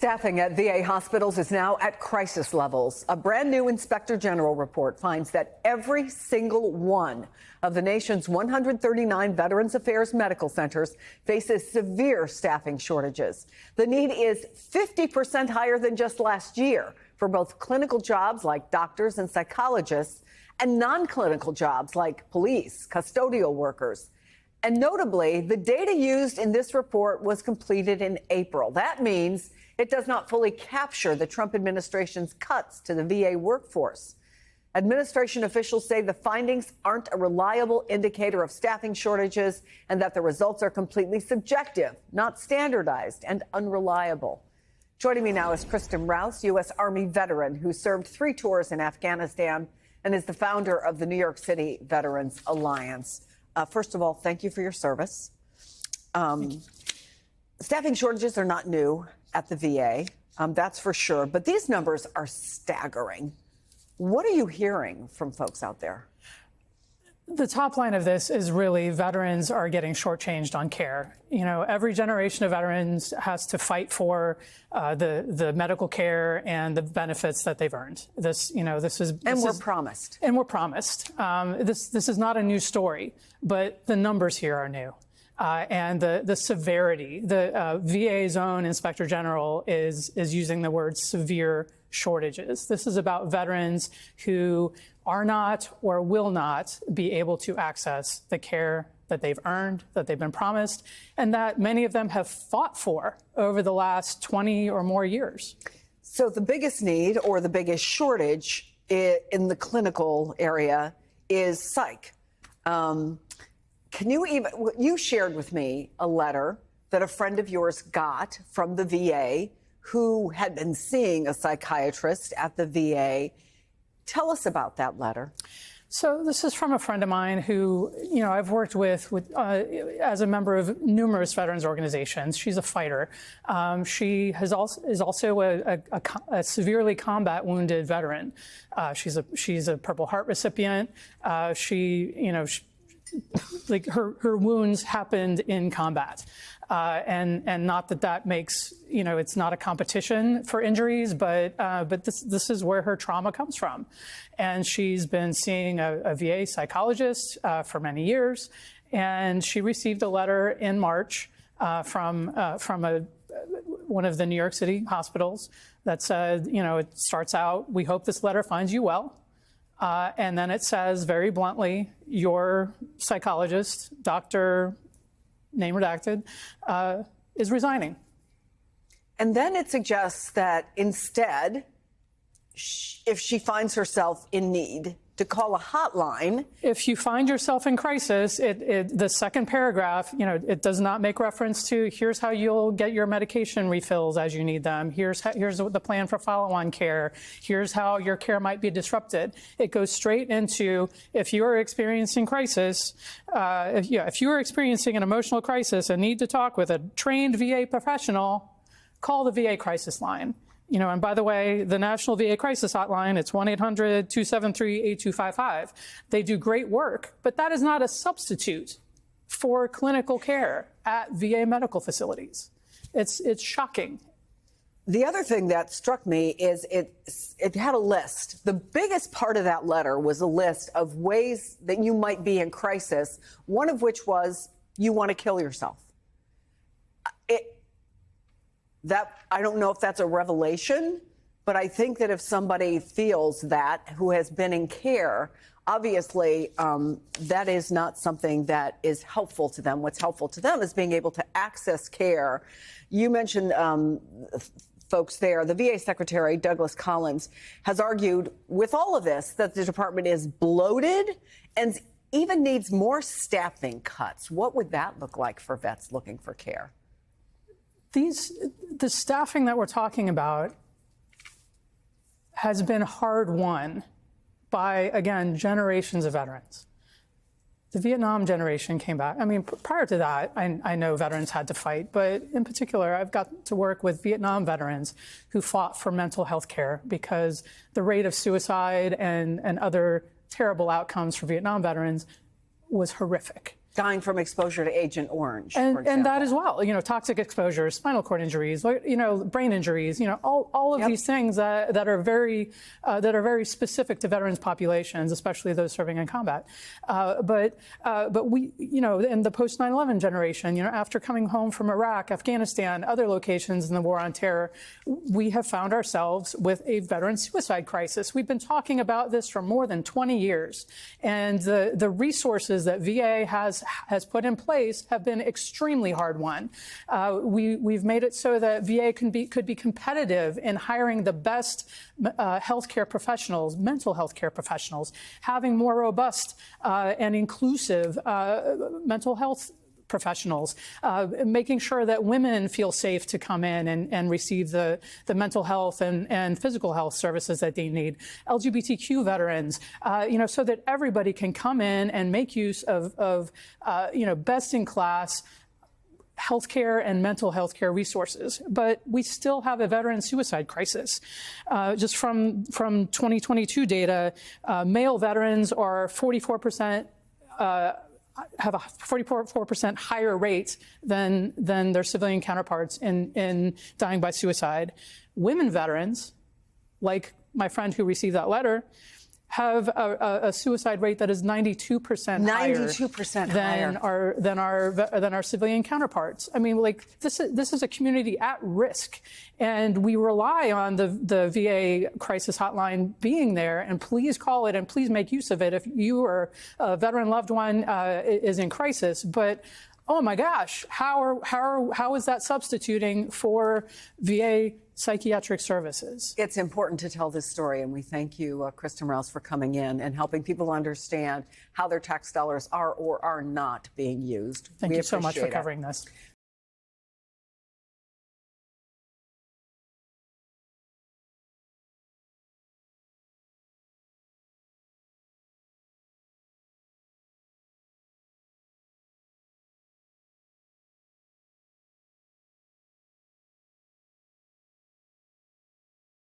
Staffing at VA hospitals is now at crisis levels. A brand new Inspector General report finds that every single one of the nation's 139 Veterans Affairs medical centers faces severe staffing shortages. The need is 50% higher than just last year for both clinical jobs like doctors and psychologists and non-clinical jobs like police, custodial workers. And notably, the data used in this report was completed in April. That means it does not fully capture the Trump administration's cuts to the VA workforce. Administration officials say the findings aren't a reliable indicator of staffing shortages and that the results are completely subjective, not standardized, and unreliable. Joining me now is Kristen Rouse, U.S. Army veteran who served 3 tours in Afghanistan and is the founder of the New York City Veterans Alliance. First of all, thank you for your service. Staffing shortages are not new at the VA, that's for sure. But these numbers are staggering. What are you hearing from folks out there? The top line of this is really veterans are getting shortchanged on care. You know, every generation of veterans has to fight for the medical care and the benefits that they've earned. We're promised. And we're promised. This is not a new story, but the numbers here are new. And the severity, the VA's own Inspector General is using the word severe shortages. This is about veterans who are not or will not be able to access the care that they've earned, that they've been promised, and that many of them have fought for over the last 20 or more years. So the biggest need or the biggest shortage in the clinical area is psych. You shared with me a letter that a friend of yours got from the VA who had been seeing a psychiatrist at the VA. Tell us about that letter. So this is from a friend of mine who, I've worked with as a member of numerous veterans organizations. She's a fighter. She is also a severely combat wounded veteran. She's a Purple Heart recipient. Her wounds happened in combat. And not that makes, it's not a competition for injuries, but this is where her trauma comes from. And she's been seeing a VA psychologist for many years. And she received a letter in March from one of the New York City hospitals that said, it starts out, "We hope this letter finds you well." And then it says very bluntly, "Your psychologist, Dr. name redacted, is resigning." And then it suggests that instead, if she finds herself in need, to call a hotline. If you find yourself in crisis, the second paragraph, it does not make reference to here's how you'll get your medication refills as you need them. Here's the plan for follow-on care. Here's how your care might be disrupted. It goes straight into if you are experiencing crisis, if you are experiencing an emotional crisis and need to talk with a trained VA professional, call the VA crisis line. And by the way, the National VA Crisis Hotline, it's 1-800-273-8255. They do great work, but that is not a substitute for clinical care at VA medical facilities. It's shocking. The other thing that struck me is it had a list. The biggest part of that letter was a list of ways that you might be in crisis, one of which was you want to kill yourself. I don't know if that's a revelation, but I think that if somebody feels that who has been in care, obviously that is not something that is helpful to them. What's helpful to them is being able to access care. You mentioned folks there. The VA Secretary, Douglas Collins, has argued with all of this that the department is bloated and even needs more staffing cuts. What would that look like for vets looking for care? The staffing that we're talking about has been hard won by, again, generations of veterans. The Vietnam generation came back. I mean, prior to that, I know veterans had to fight, but in particular, I've got to work with Vietnam veterans who fought for mental health care because the rate of suicide and other terrible outcomes for Vietnam veterans was horrific. Dying from exposure to Agent Orange, for And example. that as well, toxic exposure, spinal cord injuries, brain injuries, all of these things that are very specific to veterans populations, especially those serving in combat. But we, in the post 9/11 generation, after coming home from Iraq, Afghanistan, other locations in the war on terror, we have found ourselves with a veteran suicide crisis. We've been talking about this for more than 20 years, and the resources that VA has put in place have been extremely hard won. We've made it so that VA could be competitive in hiring the best healthcare professionals, mental health care professionals, having more robust and inclusive mental health professionals, making sure that women feel safe to come in and receive the mental health and physical health services that they need, LGBTQ veterans, so that everybody can come in and make use of best-in-class healthcare and mental health care resources. But we still have a veteran suicide crisis. Just from 2022 data, male veterans are 44%, have a 44% higher rate than their civilian counterparts in dying by suicide. Women veterans, like my friend who received that letter, have a suicide rate that is 92% higher than our civilian counterparts. I mean, this is a community at risk, and we rely on the VA crisis hotline being there. And please call it, and please make use of it if you or a veteran loved one is in crisis. But oh my gosh, how is that substituting for VA psychiatric services? It's important to tell this story, and we thank you, Kristen Rouse, for coming in and helping people understand how their tax dollars are or are not being used. Thank you so much for covering this.